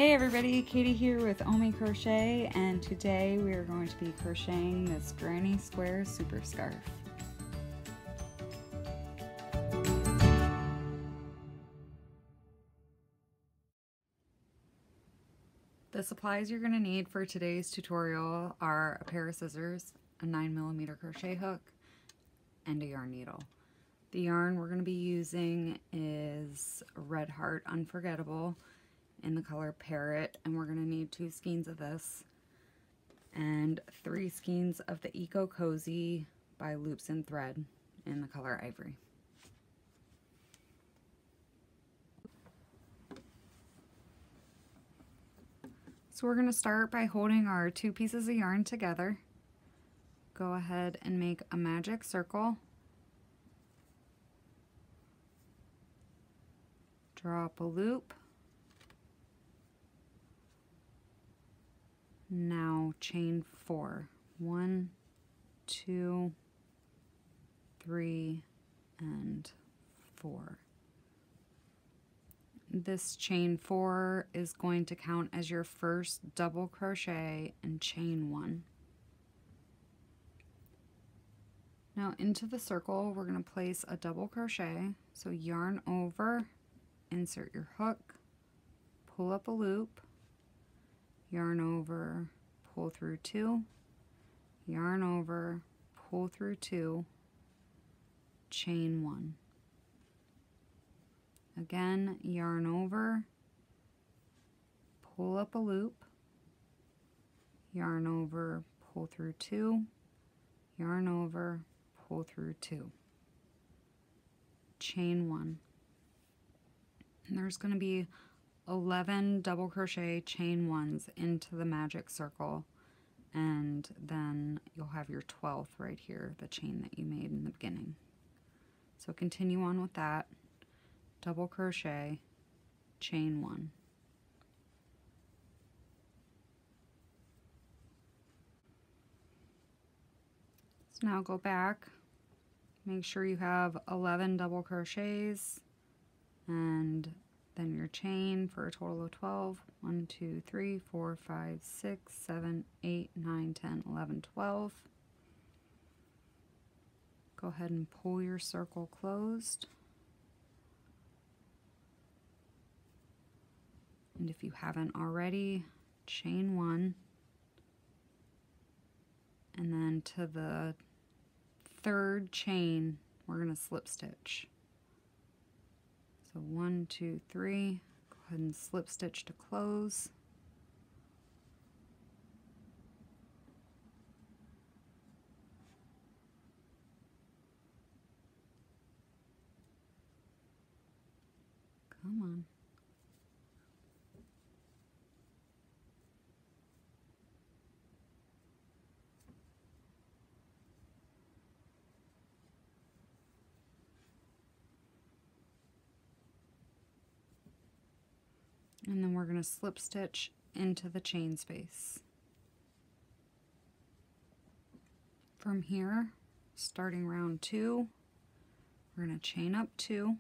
Hey everybody, Katie here with Omi Crochet, and today we are going to be crocheting this granny square super scarf. The supplies you're going to need for today's tutorial are a pair of scissors, a 9mm crochet hook, and a yarn needle. The yarn we're going to be using is Red Heart Unforgettable in the color Parrot, and we're going to need 2 skeins of this and 3 skeins of the Eco Cozy by Loops and Thread in the color Ivory. So we're going to start by holding our 2 pieces of yarn together. Go ahead and make a magic circle. Draw up a loop. Now chain 4. 1, 2, 3, and 4. This chain 4 is going to count as your first double crochet and chain 1. Now into the circle we're going to place a double crochet. So yarn over, insert your hook, pull up a loop, yarn over, pull through 2, yarn over, pull through 2, chain 1. Again, yarn over, pull up a loop, yarn over, pull through 2, yarn over, pull through 2, chain 1. And there's going to be 11 double crochet chain 1s into the magic circle, and then you'll have your 12th right here, the chain that you made in the beginning. So continue on with that. Double crochet, chain 1. So now go back, make sure you have 11 double crochets and then your chain for a total of 12. 1, 2, 3, 4, 5, 6, 7, 8, 9, 10, 11, 12. Go ahead and pull your circle closed. And if you haven't already, chain 1. And then to the 3rd chain, we're going to slip stitch. So 1, 2, 3, go ahead and slip stitch to close. Come on. And then we're going to slip stitch into the chain space. From here, starting round 2, we're going to chain up 2,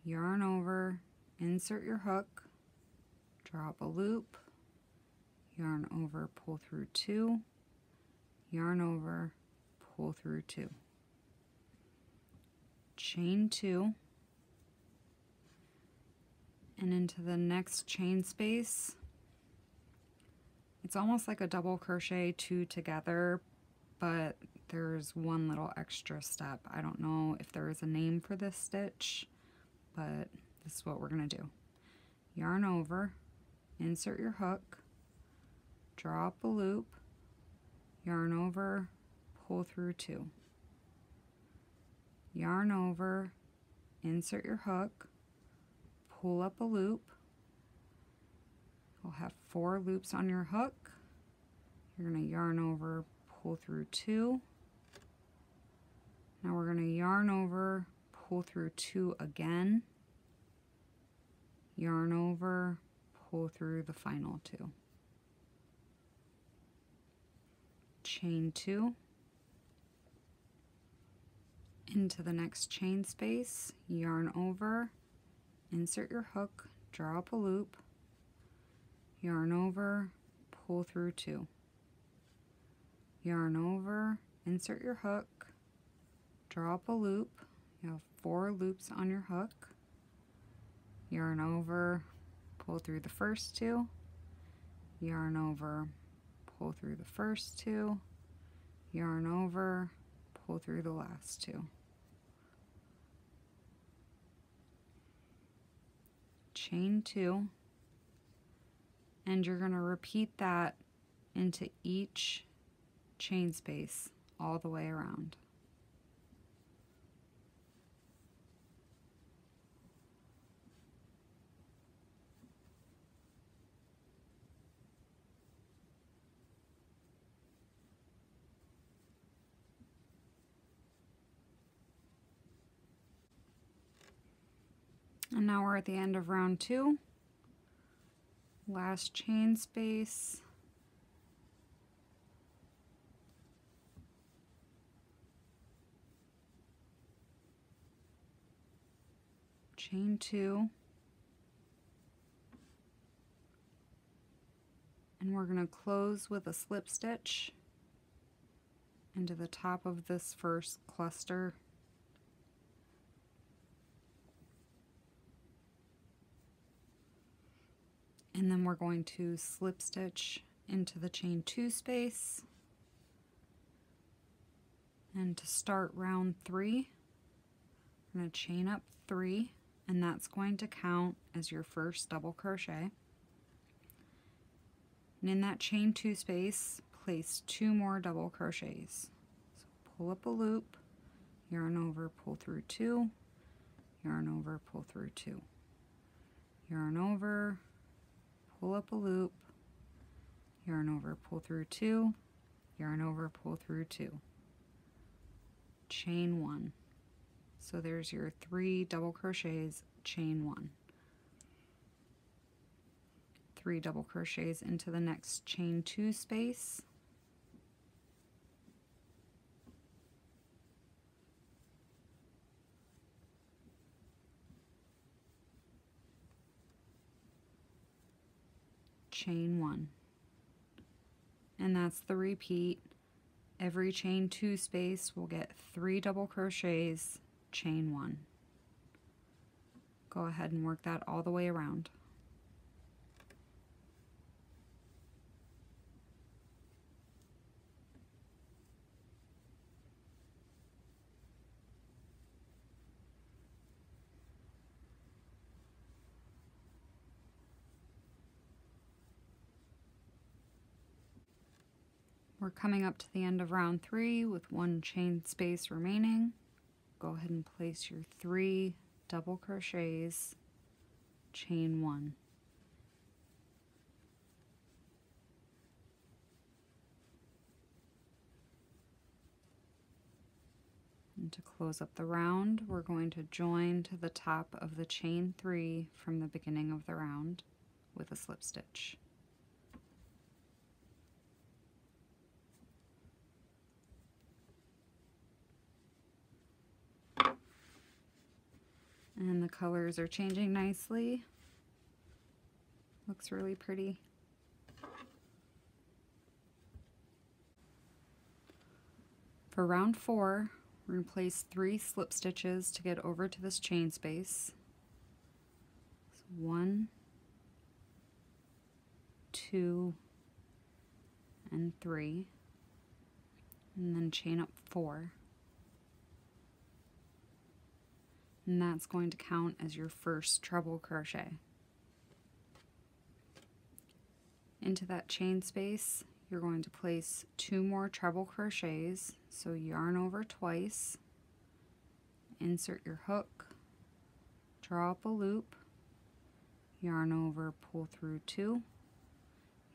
yarn over, insert your hook, drop a loop, yarn over, pull through 2, yarn over, pull through 2, chain 2, and into the next chain space. It's almost like a double crochet 2 together, but there's one little extra step. I don't know if there is a name for this stitch, but this is what we're going to do. Yarn over, insert your hook, draw up a loop, yarn over, pull through 2, yarn over, insert your hook, pull up a loop. You'll have 4 loops on your hook. You're going to yarn over, pull through 2. Now we're going to yarn over, pull through 2 again, yarn over, pull through the final 2. Chain 2. Into the next chain space, yarn over, insert your hook, draw up a loop, yarn over, pull through 2. Yarn over, insert your hook, draw up a loop. You have 4 loops on your hook. Yarn over, pull through the first 2. Yarn over, pull through the first 2. Yarn over, pull through the last 2. Chain 2, and you're going to repeat that into each chain space all the way around. And now we're at the end of round 2. Last chain space. Chain 2. And we're going to close with a slip stitch into the top of this first cluster. And then we're going to slip stitch into the chain 2 space. And to start round 3, we're going to chain up 3, and that's going to count as your first double crochet. And in that chain 2 space, place 2 more double crochets. So pull up a loop, yarn over, pull through 2, yarn over, pull through 2, yarn over, pull up a loop, yarn over, pull through 2, yarn over, pull through 2, chain 1. So there's your 3 double crochets, chain 1. 3 double crochets into the next chain 2 space. Chain 1. And that's the repeat. Every chain 2 space will get 3 double crochets, chain 1. Go ahead and work that all the way around. We're coming up to the end of round 3 with 1 chain space remaining. Go ahead and place your 3 double crochets, chain 1. And to close up the round, we're going to join to the top of the chain 3 from the beginning of the round with a slip stitch. And the colors are changing nicely. Looks really pretty. For round 4, we're going to place 3 slip stitches to get over to this chain space. So 1, 2, and 3. And then chain up 4. And that's going to count as your first treble crochet. Into that chain space, you're going to place 2 more treble crochets. So yarn over twice, insert your hook, draw up a loop, yarn over, pull through 2,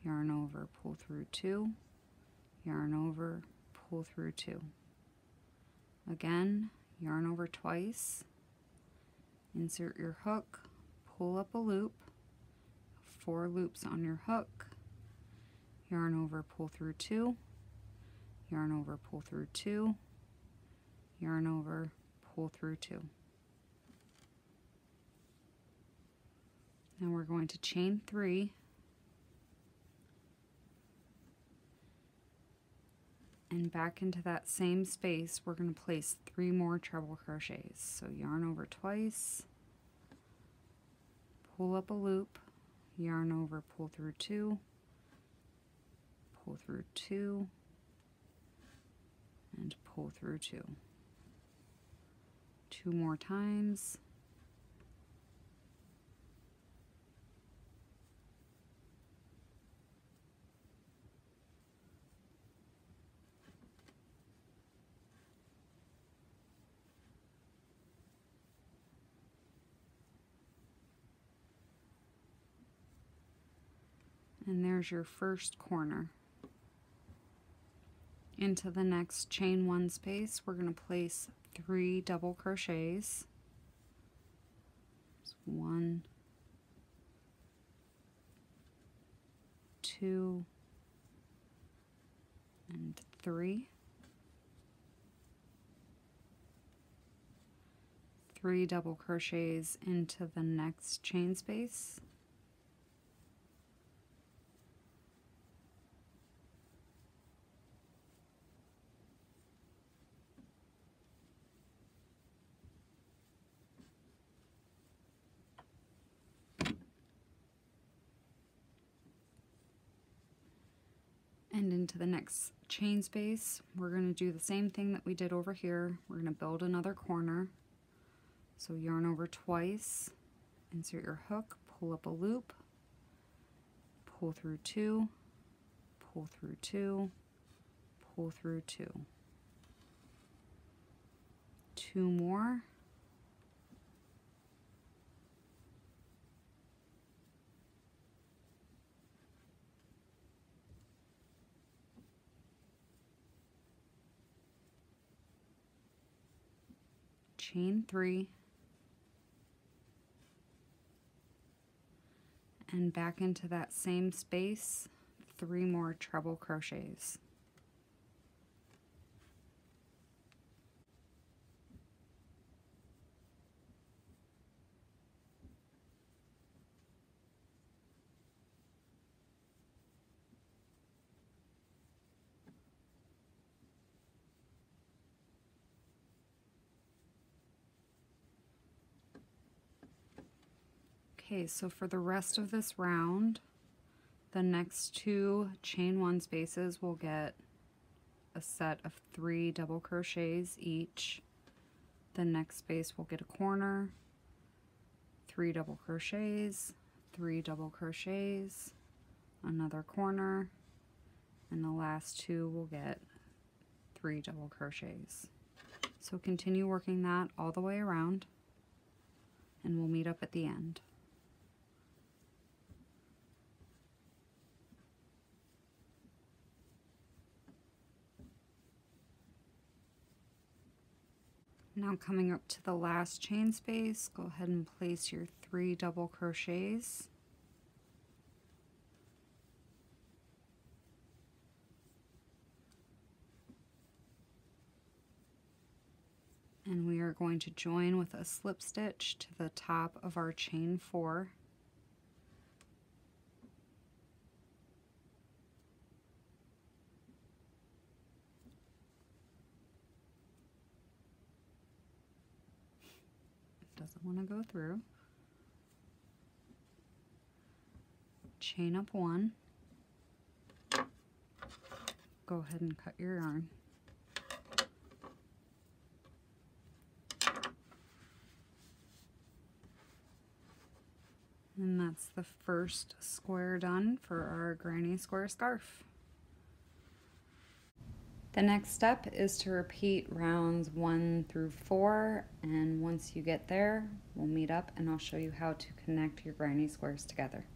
yarn over, pull through 2, yarn over, pull through 2. Again, yarn over twice, insert your hook, pull up a loop, 4 loops on your hook, yarn over, pull through 2, yarn over, pull through 2, yarn over, pull through 2. Now we're going to chain 3 and back into that same space we're going to place 3 more treble crochets. So yarn over twice, pull up a loop, yarn over, pull through 2, pull through 2, and pull through 2. 2 more times. And there's your first corner. Into the next chain 1 space, we're going to place 3 double crochets. 1, 2, and 3. 3 double crochets into the next chain space. And into the next chain space, we're going to do the same thing that we did over here. We're going to build another corner. So yarn over twice, insert your hook, pull up a loop, pull through 2, pull through 2, pull through 2. 2 more. Chain 3 and back into that same space, 3 more treble crochets. Okay, so for the rest of this round, the next 2 chain 1 spaces will get a set of 3 double crochets each. The next space will get a corner, 3 double crochets, 3 double crochets, another corner, and the last 2 will get 3 double crochets. So continue working that all the way around, and we'll meet up at the end. Now coming up to the last chain space, go ahead and place your 3 double crochets. And we are going to join with a slip stitch to the top of our chain 4. Doesn't want to go through. Chain up 1. Go ahead and cut your yarn. And that's the first square done for our granny square scarf. The next step is to repeat rounds 1 through 4, and once you get there, we'll meet up and I'll show you how to connect your granny squares together.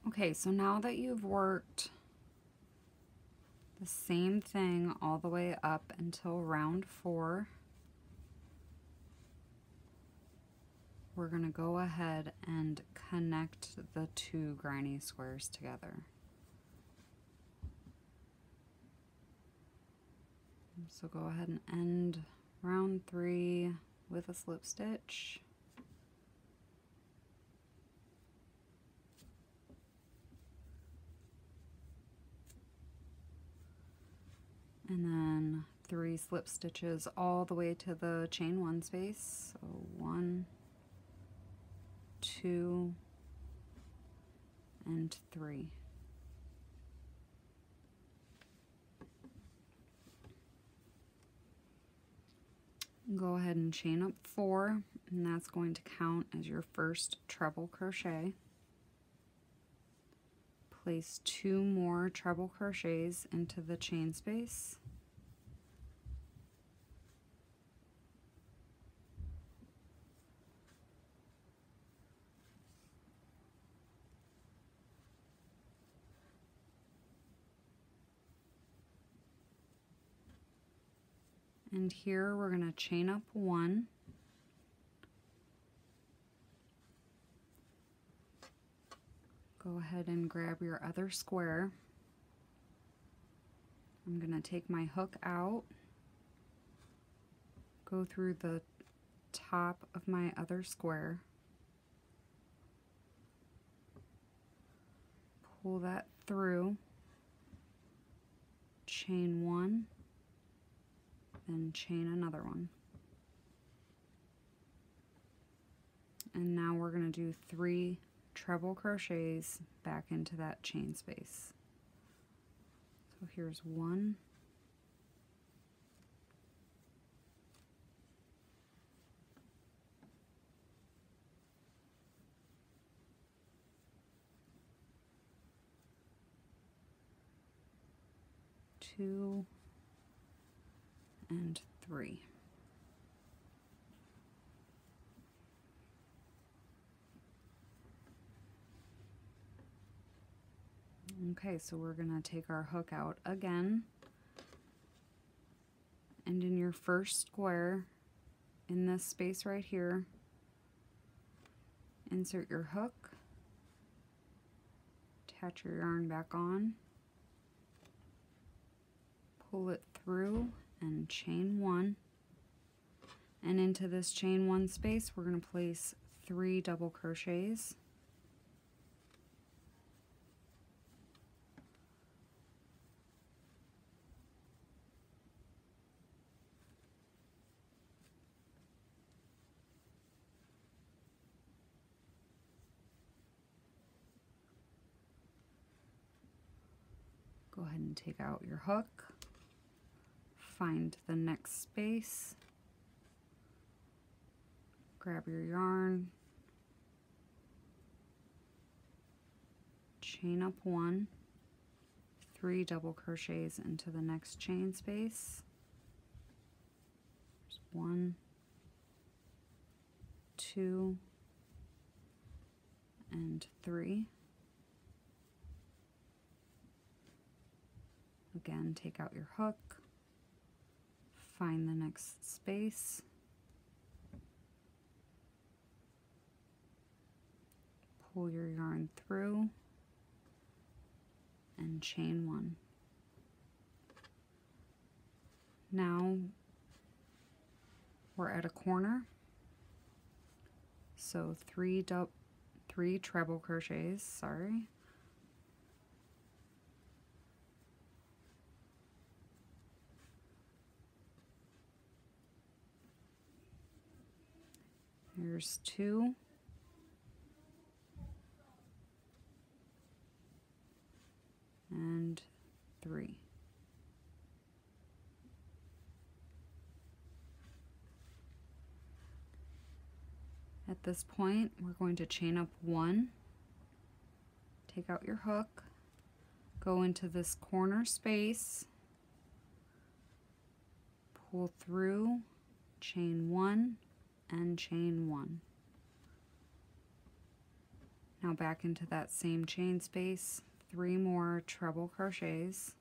Okay, so now that you've worked the same thing all the way up until round 4, we're going to go ahead and connect the 2 granny squares together. So go ahead and end round 3 with a slip stitch. And then 3 slip stitches all the way to the chain 1 space. So 1, 2, and 3. Go ahead and chain up 4, and that's going to count as your first treble crochet. Place 2 more treble crochets into the chain space. And here we're going to chain up 1. Go ahead and grab your other square. I'm going to take my hook out, go through the top of my other square, pull that through, chain 1, then chain another one. And now we're going to do 3 treble crochets back into that chain space. So here's 1, 2, and 3. Okay, so we're going to take our hook out again, and in your first square, in this space right here, insert your hook, attach your yarn back on, pull it through, and chain 1. And into this chain 1 space, we're going to place 3 double crochets. Go ahead and take out your hook, find the next space, grab your yarn, chain up 1, 3 double crochets into the next chain space. There's 1, 2, and 3. Again, take out your hook, find the next space, pull your yarn through, and chain 1. Now we're at a corner, so 3 treble crochets, sorry. Here's 2, and 3. At this point, we're going to chain up 1, take out your hook, go into this corner space, pull through, chain 1, and chain 1. Now back into that same chain space, 3 more treble crochets.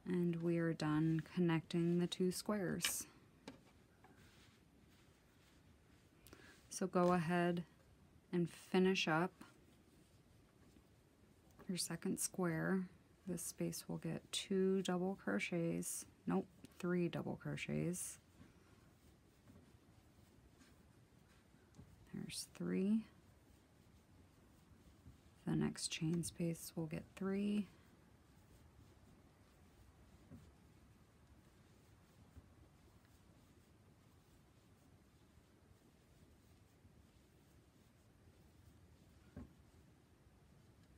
And we are done connecting the two squares. So go ahead and finish up your second square. This space will get 2 double crochets, nope, 3 double crochets. There's 3. The next chain space will get 3.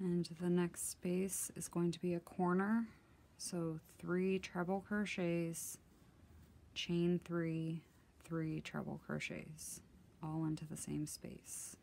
And the next space is going to be a corner, so 3 treble crochets, chain 3, 3 treble crochets, all into the same space.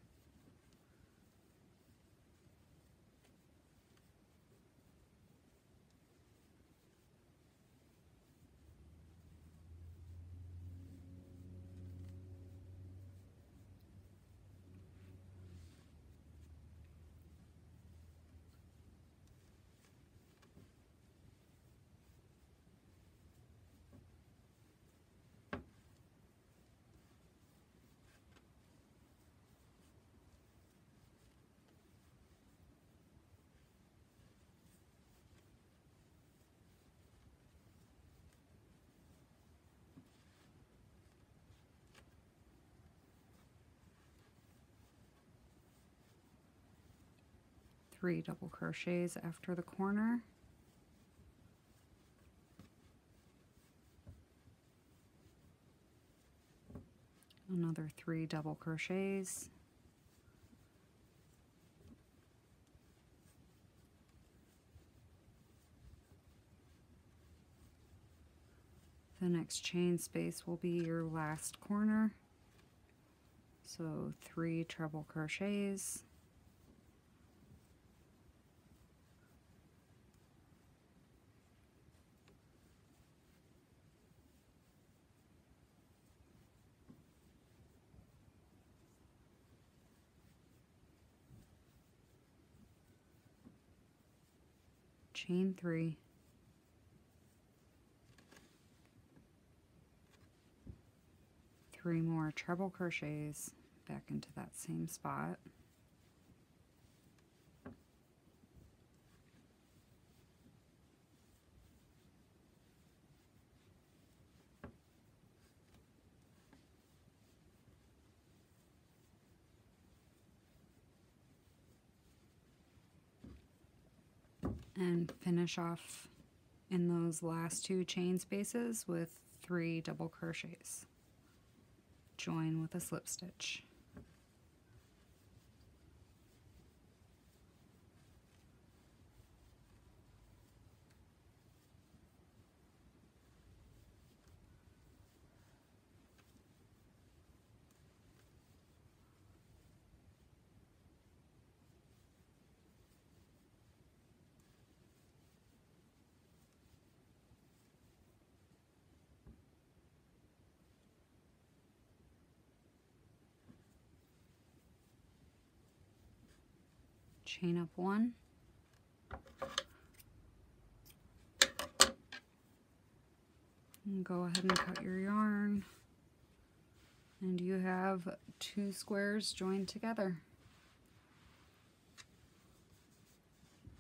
Three double crochets after the corner. Another 3 double crochets. The next chain space will be your last corner. So 3 treble crochets. Chain 3. Three more treble crochets back into that same spot. And finish off in those last 2 chain spaces with 3 double crochets. Join with a slip stitch. Chain up 1, and go ahead and cut your yarn, and you have 2 squares joined together.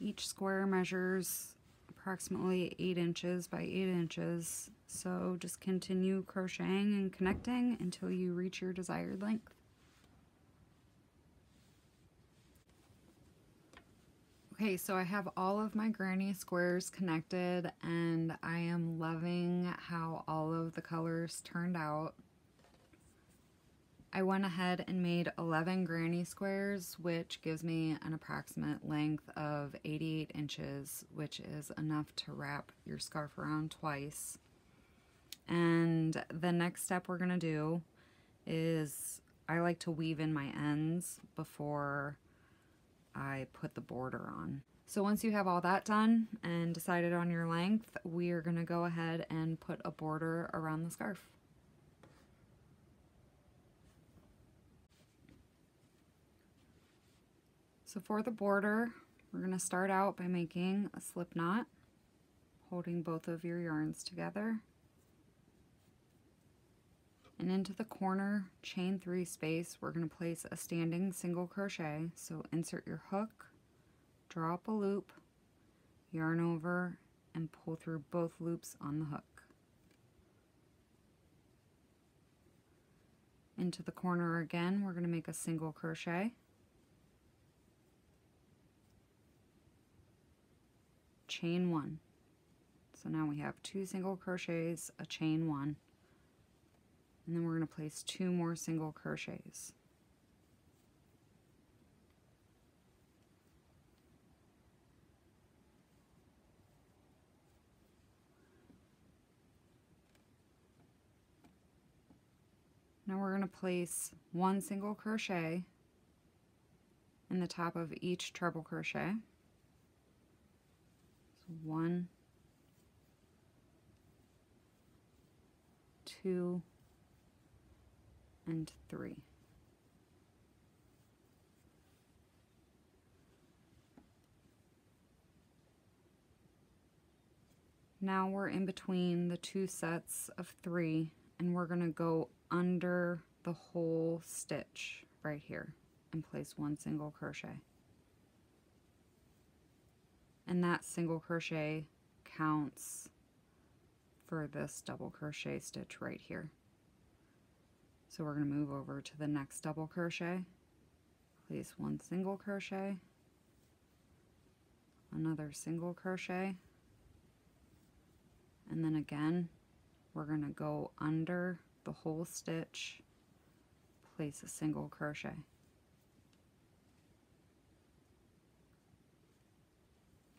Each square measures approximately 8 inches by 8 inches, so just continue crocheting and connecting until you reach your desired length. Okay, so I have all of my granny squares connected, and I am loving how all of the colors turned out. I went ahead and made 11 granny squares, which gives me an approximate length of 88 inches, which is enough to wrap your scarf around twice. And the next step we're gonna do is I like to weave in my ends before I put the border on. So once you have all that done and decided on your length, we are going to go ahead and put a border around the scarf. So for the border, we're going to start out by making a slip knot, holding both of your yarns together. And into the corner chain 3 space, we're going to place a standing single crochet. So insert your hook, draw up a loop, yarn over, and pull through both loops on the hook. Into the corner again, we're going to make a single crochet, chain 1. So now we have 2 single crochets, a chain 1, and then we're going to place 2 more single crochets. Now we're going to place 1 single crochet in the top of each treble crochet. So 1, 2, and 3. Now we're in between the 2 sets of 3, and we're going to go under the whole stitch right here and place 1 single crochet. And that single crochet counts for this double crochet stitch right here. So we're going to move over to the next double crochet, place 1 single crochet, another single crochet, and then again we're going to go under the whole stitch, place a single crochet.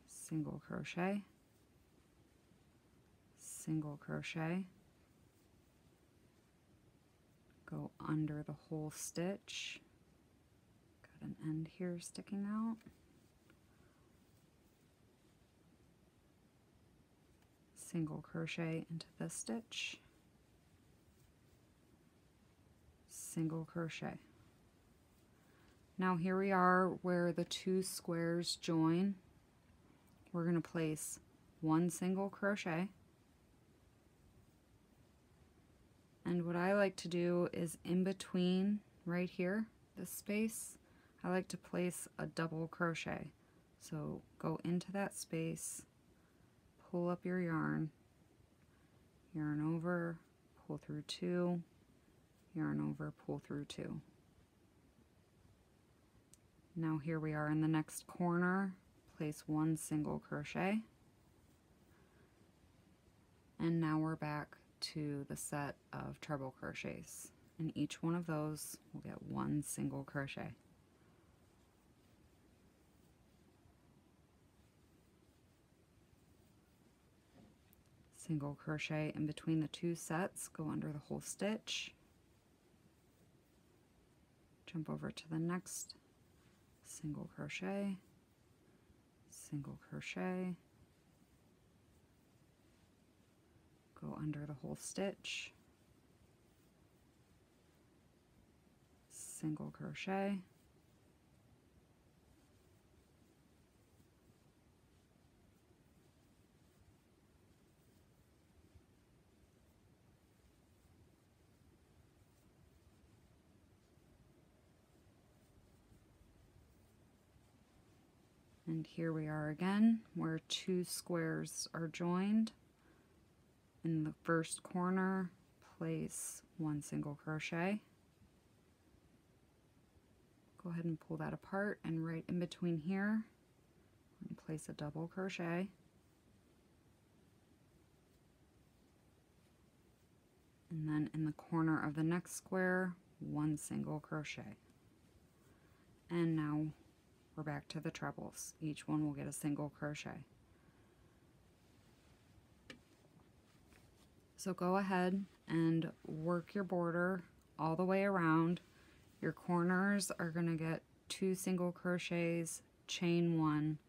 Single crochet, single crochet, go under the whole stitch, got an end here sticking out, single crochet into this stitch, single crochet. Now here we are where the 2 squares join. We're going to place 1 single crochet, and what I like to do is in between right here, this space, I like to place a double crochet. So go into that space, pull up your yarn, yarn over, pull through 2, yarn over, pull through 2. Now here we are in the next corner, place 1 single crochet, and now we're back to the set of treble crochets, and each one of those will get 1 single crochet. Single crochet in between the 2 sets, go under the whole stitch, jump over to the next single crochet, single crochet, go under the whole stitch, single crochet, and here we are again where 2 squares are joined. In the first corner, place 1 single crochet. Go ahead and pull that apart, and right in between here, I'm going to place a double crochet. And then in the corner of the next square, 1 single crochet. And now we're back to the trebles. Each one will get a single crochet. So go ahead and work your border all the way around. Your corners are going to get 2 single crochets, chain 1,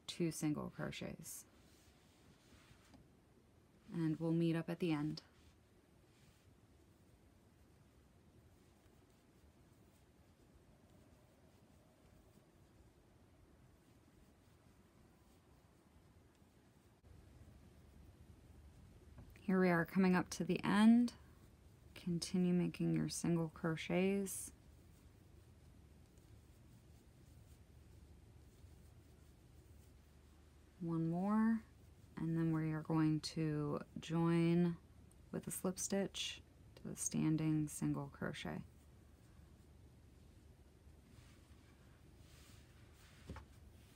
2 single crochets. And we'll meet up at the end. Here we are coming up to the end. Continue making your single crochets. One more, and then we are going to join with a slip stitch to the standing single crochet.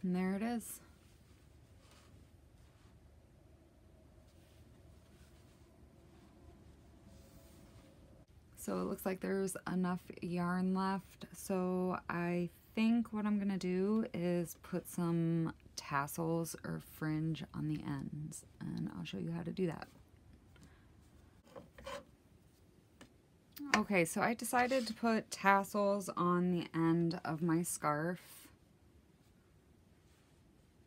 And there it is. So it looks like there's enough yarn left. So I think what I'm gonna do is put some tassels or fringe on the ends, and I'll show you how to do that. Okay, so I decided to put tassels on the end of my scarf.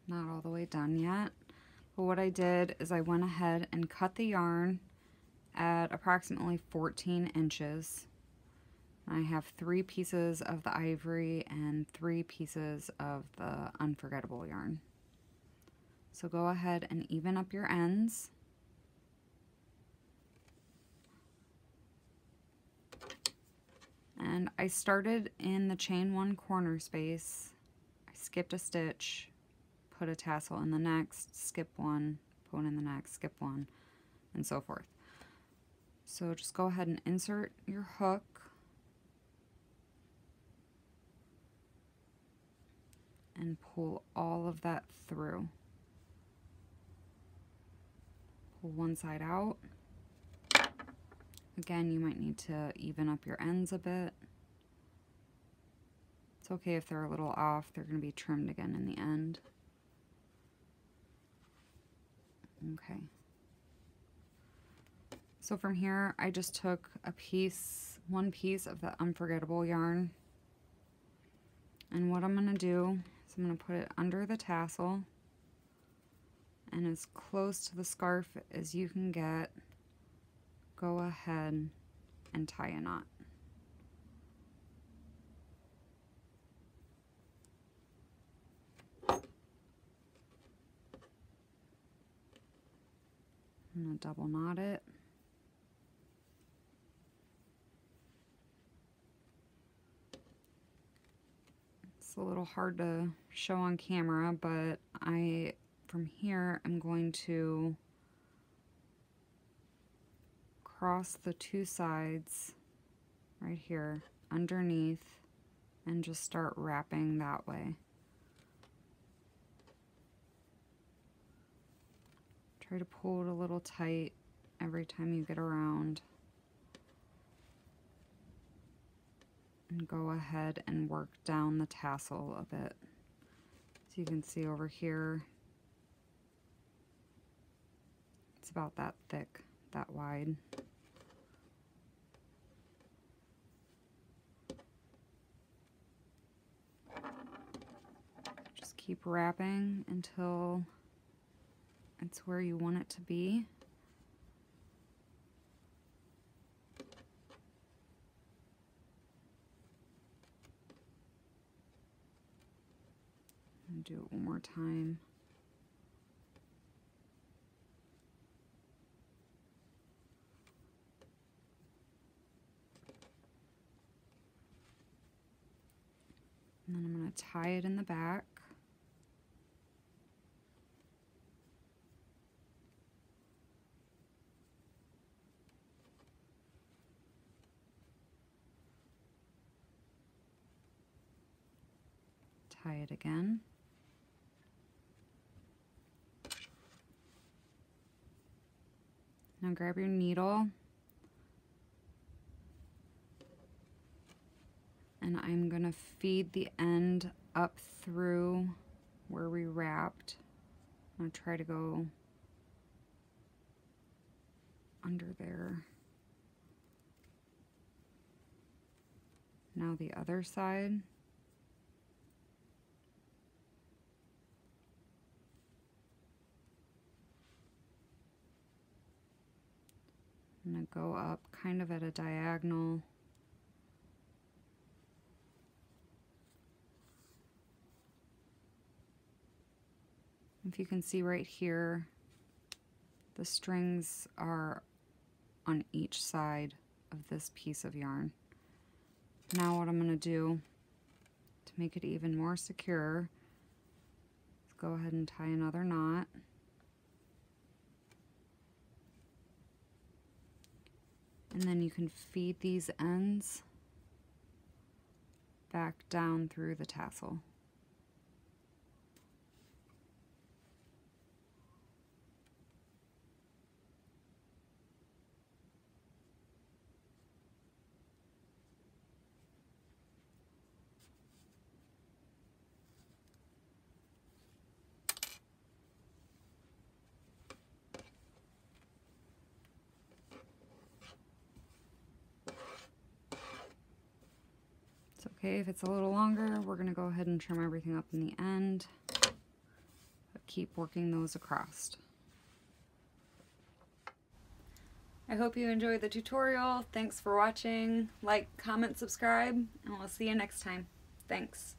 Not all the way done yet, but what I did is I went ahead and cut the yarn at approximately 14 inches. I have 3 pieces of the ivory and 3 pieces of the unforgettable yarn. So go ahead and even up your ends. And I started in the chain 1 corner space. I skipped a stitch, put a tassel in the next, skip one, put one in the next, skip one, and so forth. So just go ahead and insert your hook. And pull all of that through. Pull one side out. Again, you might need to even up your ends a bit. It's okay if they're a little off, they're going to be trimmed again in the end. Okay. So from here, I just took one piece of the unforgettable yarn. And what I'm going to do is I'm going to put it under the tassel, and as close to the scarf as you can get, go ahead and tie a knot. I'm going to double knot it. It's a little hard to show on camera, but from here, I'm going to cross the 2 sides right here underneath and just start wrapping that way. Try to pull it a little tight every time you get around. And go ahead and work down the tassel a bit. So you can see over here, it's about that thick, that wide. Just keep wrapping until it's where you want it to be. And do it one more time. And then I'm going to tie it in the back. Tie it again. Now grab your needle, and I'm going to feed the end up through where we wrapped. I'm going to try to go under there. Now the other side. I'm going to go up kind of at a diagonal. If you can see right here, The strings are on each side of this piece of yarn. Now what I'm going to do to make it even more secure is go ahead and tie another knot. And then you can feed these ends back down through the tassel. Okay, if it's a little longer, we're going to go ahead and trim everything up in the end, but keep working those across. I hope you enjoyed the tutorial. Thanks for watching. Like, comment, subscribe, and we'll see you next time. Thanks.